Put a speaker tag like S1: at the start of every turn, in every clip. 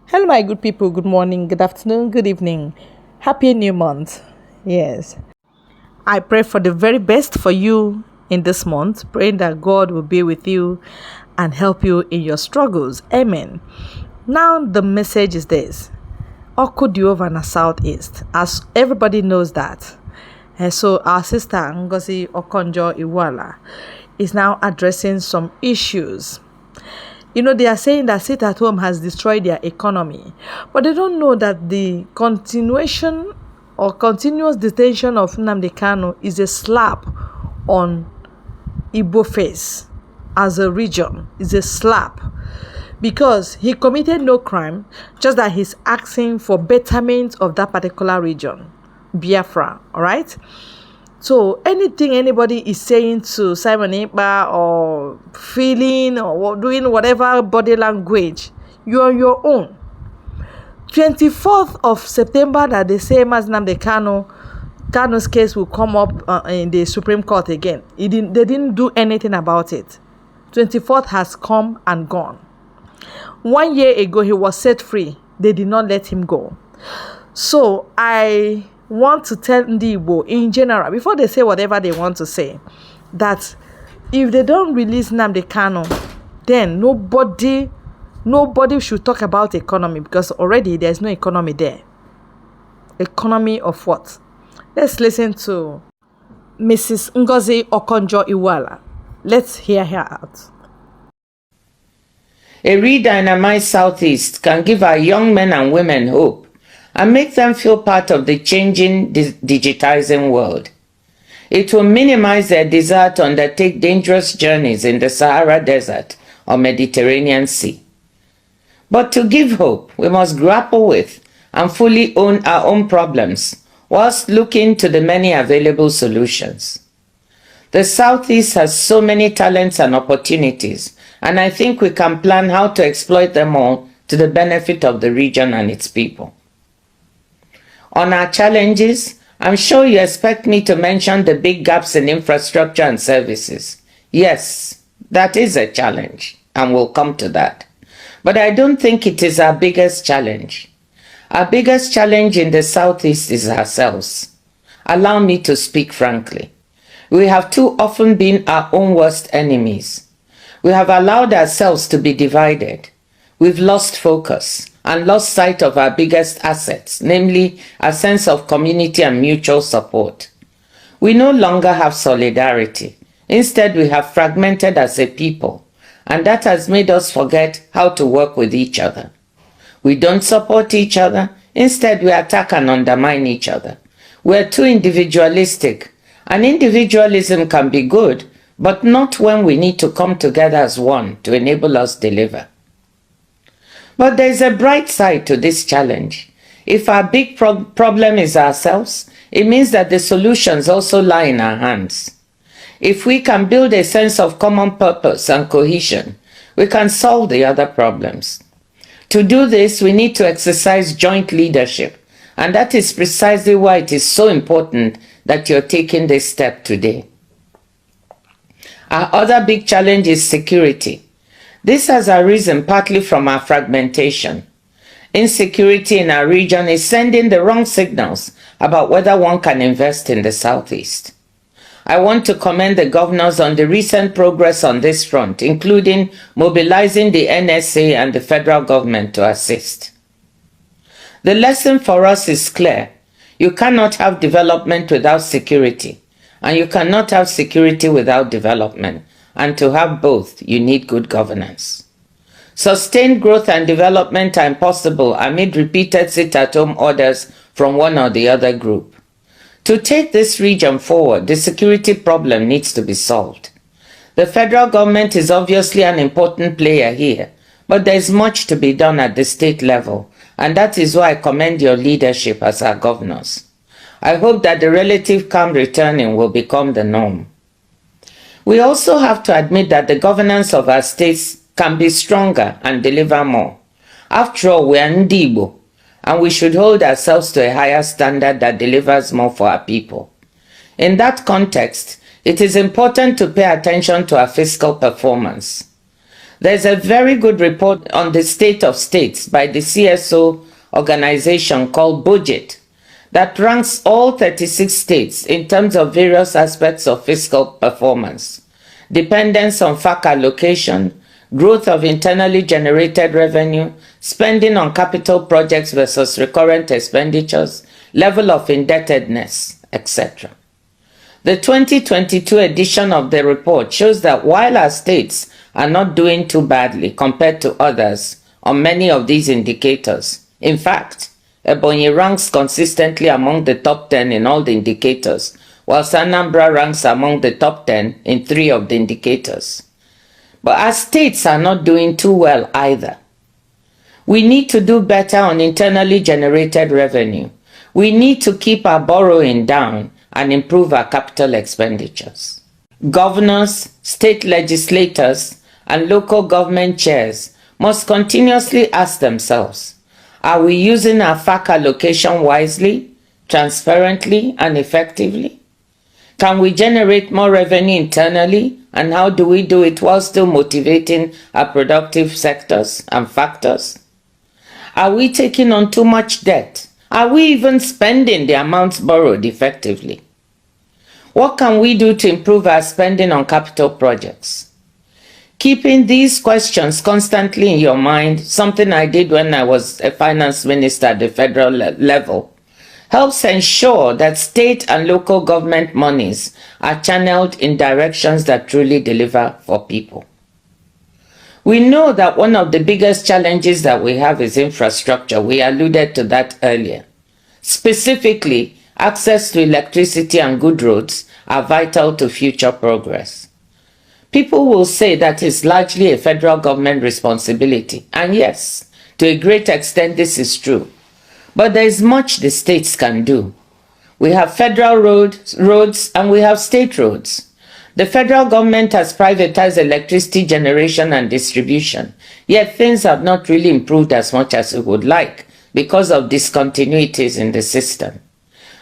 S1: Hello, my good people. Good morning, good afternoon, good evening. Happy new month. Yes. I pray for the very best for you in this month, praying that God will be with you and help you in your struggles. Amen. Now, the message is this: Okonjo na Southeast, as everybody knows that. And so, our sister Ngozi Okonjo Iwuala is now addressing some issues. They are saying that sit at home has destroyed their economy, but they don't know that the continuation or continuous detention of Nnamdi Kanu is a slap on Igbo face as a region. Is a slap because he committed no crime, just that he's asking for betterment of that particular region, Biafra. All right. So anything anybody is saying to Simon Ekpa or feeling or doing whatever body language, you're on your own. 24th of September that they say Nnamdi Kanu's case will come up in the Supreme Court again. They didn't do anything about it. 24th has come and gone. 1 year ago, he was set free. They did not let him go. So I want to tell Ndi Igbo in general, before they say whatever they want to say, that if they don't release Nnamdi Kanu, then nobody should talk about economy, because already there's no economy there. Economy of what? Let's listen to Mrs. Ngozi Okonjo Iwuala. Let's hear her out.
S2: A redynamized Southeast can give our young men and women hope and make them feel part of the changing, digitizing world. It will minimize their desire to undertake dangerous journeys in the Sahara Desert or Mediterranean Sea. But to give hope, we must grapple with and fully own our own problems, whilst looking to the many available solutions. The Southeast has so many talents and opportunities, and I think we can plan how to exploit them all to the benefit of the region and its people. On our challenges, I'm sure you expect me to mention the big gaps in infrastructure and services. Yes, that is a challenge, and we'll come to that. But I don't think it is our biggest challenge. Our biggest challenge in the Southeast is ourselves. Allow me to speak frankly. We have too often been our own worst enemies. We have allowed ourselves to be divided. We've lost focus and lost sight of our biggest assets, namely a sense of community and mutual support. We no longer have solidarity. Instead, we have fragmented as a people, and that has made us forget how to work with each other. We don't support each other. Instead, we attack and undermine each other. We're too individualistic, and individualism can be good, but not when we need to come together as one to enable us deliver. But there is a bright side to this challenge. If our big problem is ourselves, it means that the solutions also lie in our hands. If we can build a sense of common purpose and cohesion, we can solve the other problems. To do this, we need to exercise joint leadership, and that is precisely why it is so important that you're taking this step today. Our other big challenge is security. This has arisen partly from our fragmentation. Insecurity in our region is sending the wrong signals about whether one can invest in the Southeast. I want to commend the governors on the recent progress on this front, including mobilizing the NSA and the federal government to assist. The lesson for us is clear. You cannot have development without security, and you cannot have security without development. And to have both, you need good governance. Sustained growth and development are impossible amid repeated sit-at-home orders from one or the other group. To take this region forward, the security problem needs to be solved. The federal government is obviously an important player here, but there is much to be done at the state level, and that is why I commend your leadership as our governors. I hope that the relative calm returning will become the norm. We also have to admit that the governance of our states can be stronger and deliver more. After all, we are Ndi Igbo, and we should hold ourselves to a higher standard that delivers more for our people. In that context, it is important to pay attention to our fiscal performance. There's a very good report on the state of states by the CSO organization called Budget that ranks all 36 states in terms of various aspects of fiscal performance: dependence on FAC allocation, growth of internally generated revenue, spending on capital projects versus recurrent expenditures, level of indebtedness, etc. The 2022 edition of the report shows that while our states are not doing too badly compared to others on many of these indicators, in fact, Ebonyi ranks consistently among the top 10 in all the indicators, whilst Anambra ranks among the top 10 in 3 of the indicators. But our states are not doing too well either. We need to do better on internally generated revenue. We need to keep our borrowing down and improve our capital expenditures. Governors, state legislators, and local government chairs must continuously ask themselves, are we using our FAC allocation wisely, transparently, and effectively? Can we generate more revenue internally, and how do we do it while still motivating our productive sectors and factors? Are we taking on too much debt? Are we even spending the amounts borrowed effectively? What can we do to improve our spending on capital projects? Keeping these questions constantly in your mind, something I did when I was a finance minister at the federal level, helps ensure that state and local government monies are channeled in directions that truly deliver for people. We know that one of the biggest challenges that we have is infrastructure. We alluded to that earlier. Specifically, access to electricity and good roads are vital to future progress. People will say that is largely a federal government responsibility. And yes, to a great extent this is true. But there is much the states can do. We have federal roads and we have state roads. The federal government has privatized electricity generation and distribution, yet things have not really improved as much as we would like because of discontinuities in the system.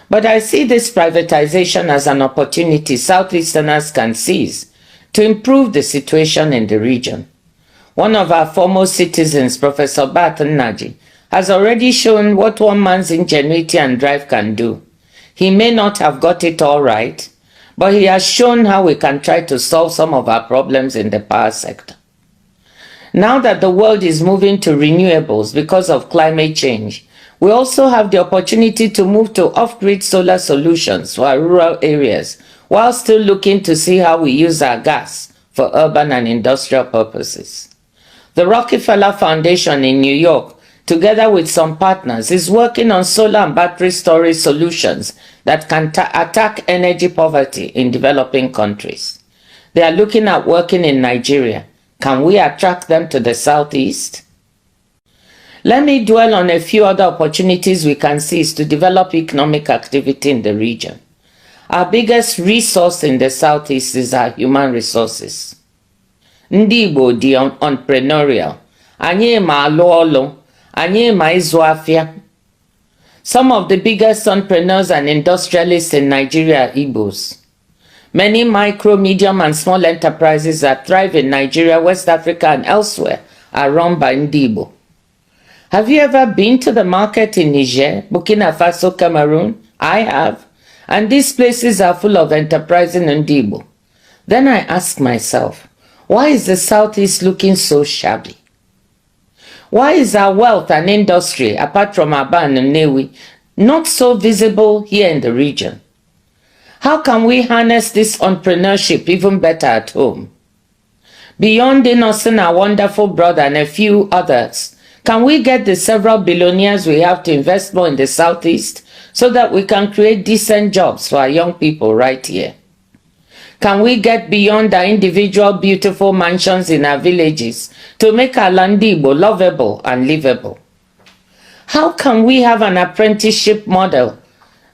S2: But I see this privatization as an opportunity Southeasterners can seize to improve the situation in the region. One of our foremost citizens, Professor Barton Naji, has already shown what one man's ingenuity and drive can do. He may not have got it all right, but he has shown how we can try to solve some of our problems in the power sector. Now that the world is moving to renewables because of climate change, we also have the opportunity to move to off-grid solar solutions for our rural areas, while still looking to see how we use our gas for urban and industrial purposes. The Rockefeller Foundation in New York, together with some partners, is working on solar and battery storage solutions that can attack energy poverty in developing countries. They are looking at working in Nigeria. Can we attract them to the Southeast? Let me dwell on a few other opportunities we can seize to develop economic activity in the region. Our biggest resource in the Southeast is our human resources. Ndị Igbo dị entrepreneurial. Anyị ma alụ ọlụ. Anyị ma ịzụ afịa. Some of the biggest entrepreneurs and industrialists in Nigeria are Igbos. Many micro, medium, and small enterprises that thrive in Nigeria, West Africa, and elsewhere are run by Ndị Igbo. Have you ever been to the market in Niger, Burkina Faso, Cameroon? I have. And these places are full of enterprising Ndị Igbo. Then I ask myself, why is the Southeast looking so shabby? Why is our wealth and industry, apart from Aba and Nnewi, not so visible here in the region? How can we harness this entrepreneurship even better at home? Beyond Innocent, our wonderful brother, and a few others, can we get the several billionaires we have to invest more in the Southeast so that we can create decent jobs for our young people right here? Can we get beyond our individual beautiful mansions in our villages to make our Ndị Igbo lovable and livable? How can we have an apprenticeship model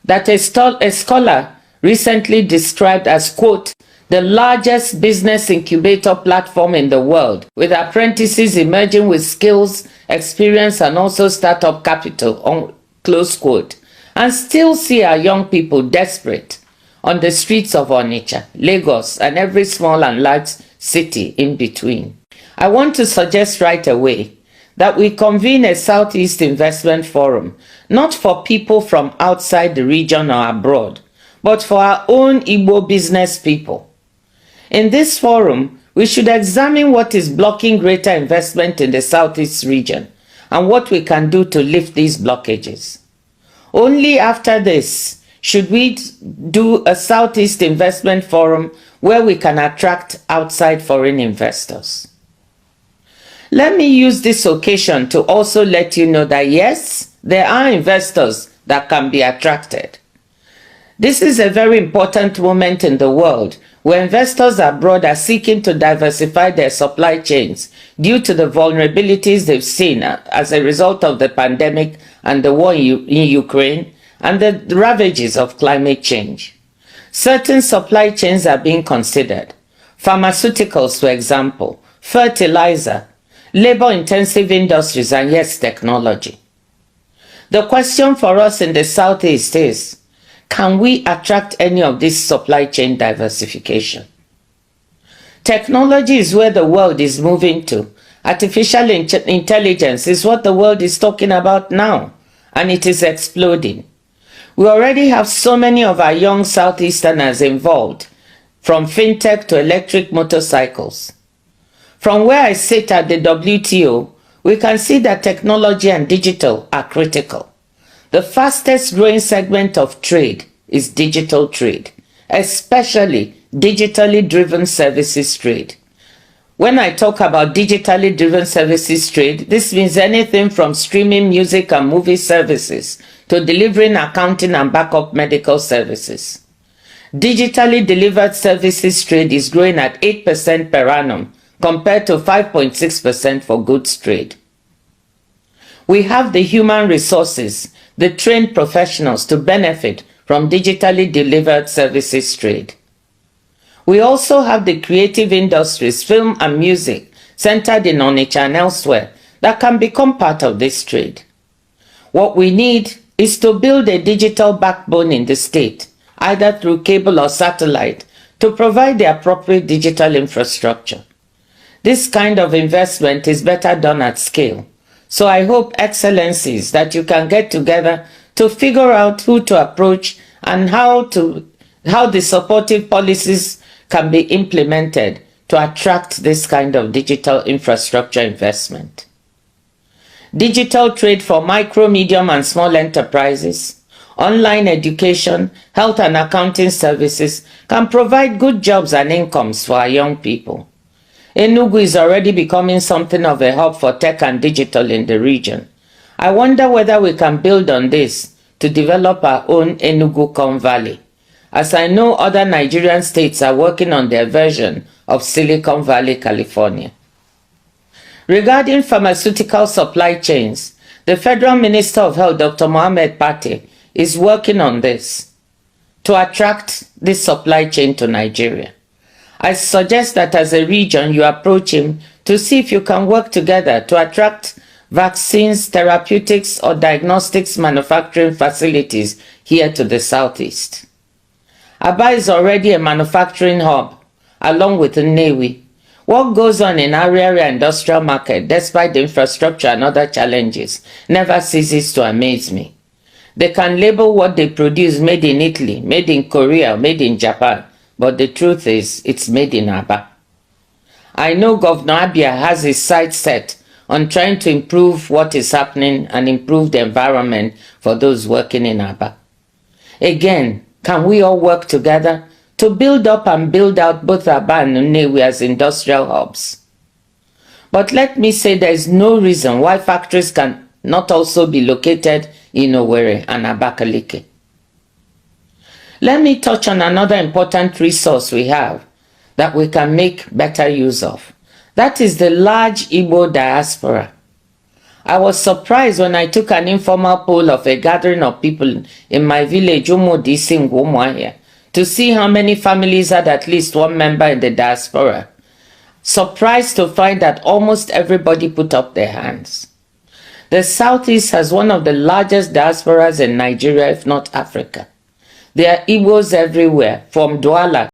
S2: that a scholar recently described as, quote, the largest business incubator platform in the world, with apprentices emerging with skills, experience, and also startup capital, close quote, and still see our young people desperate on the streets of Onitsha, Lagos, and every small and large city in between? I want to suggest right away that we convene a Southeast Investment Forum, not for people from outside the region or abroad, but for our own Igbo business people. In this forum, we should examine what is blocking greater investment in the Southeast region and what we can do to lift these blockages. Only after this should we do a Southeast Investment Forum where we can attract outside foreign investors. Let me use this occasion to also let you know that yes, there are investors that can be attracted. This is a very important moment in the world where investors abroad are seeking to diversify their supply chains due to the vulnerabilities they've seen as a result of the pandemic and the war in Ukraine and the ravages of climate change. Certain supply chains are being considered. Pharmaceuticals, for example, fertilizer, labor-intensive industries, and yes, technology. The question for us in the Southeast is, can we attract any of this supply chain diversification? Technology is where the world is moving to. Artificial intelligence is what the world is talking about now, and it is exploding. We already have so many of our young Southeasterners involved, from fintech to electric motorcycles. From where I sit at the WTO, we can see that technology and digital are critical. The fastest growing segment of trade is digital trade, especially digitally driven services trade. When I talk about digitally driven services trade, this means anything from streaming music and movie services to delivering accounting and backup medical services. Digitally delivered services trade is growing at 8% per annum compared to 5.6% for goods trade. We have the human resources, the trained professionals to benefit from digitally delivered services trade. We also have the creative industries, film and music, centered in Onitsha and elsewhere, that can become part of this trade. What we need is to build a digital backbone in the state, either through cable or satellite, to provide the appropriate digital infrastructure. This kind of investment is better done at scale. So I hope, Excellencies, that you can get together to figure out who to approach and how the supportive policies can be implemented to attract this kind of digital infrastructure investment. Digital trade for micro, medium, and small enterprises, online education, health and accounting services can provide good jobs and incomes for our young people. Enugu is already becoming something of a hub for tech and digital in the region. I wonder whether we can build on this to develop our own Enugu Valley, as I know other Nigerian states are working on their version of Silicon Valley, California. Regarding pharmaceutical supply chains, the Federal Minister of Health, Dr. Mohammed Pate, is working on this to attract this supply chain to Nigeria. I suggest that as a region you approach him to see if you can work together to attract vaccines, therapeutics, or diagnostics manufacturing facilities here to the Southeast. Aba is already a manufacturing hub, along with Nnewi. What goes on in our area industrial market, despite the infrastructure and other challenges, never ceases to amaze me. They can label what they produce made in Italy, made in Korea, made in Japan, but the truth is, it's made in Aba. I know Governor Abia has his sights set on trying to improve what is happening and improve the environment for those working in Aba. Again, can we all work together to build up and build out both Aba and Nnewi as industrial hubs? But let me say there is no reason why factories can not also be located in Owerri and Abakaliki. Let me touch on another important resource we have that we can make better use of. That is the large Igbo diaspora. I was surprised when I took an informal poll of a gathering of people in my village, Umodisi, to see how many families had at least one member in the diaspora. Surprised to find that almost everybody put up their hands. The Southeast has one of the largest diasporas in Nigeria, if not Africa. There are Igbos everywhere, from Douala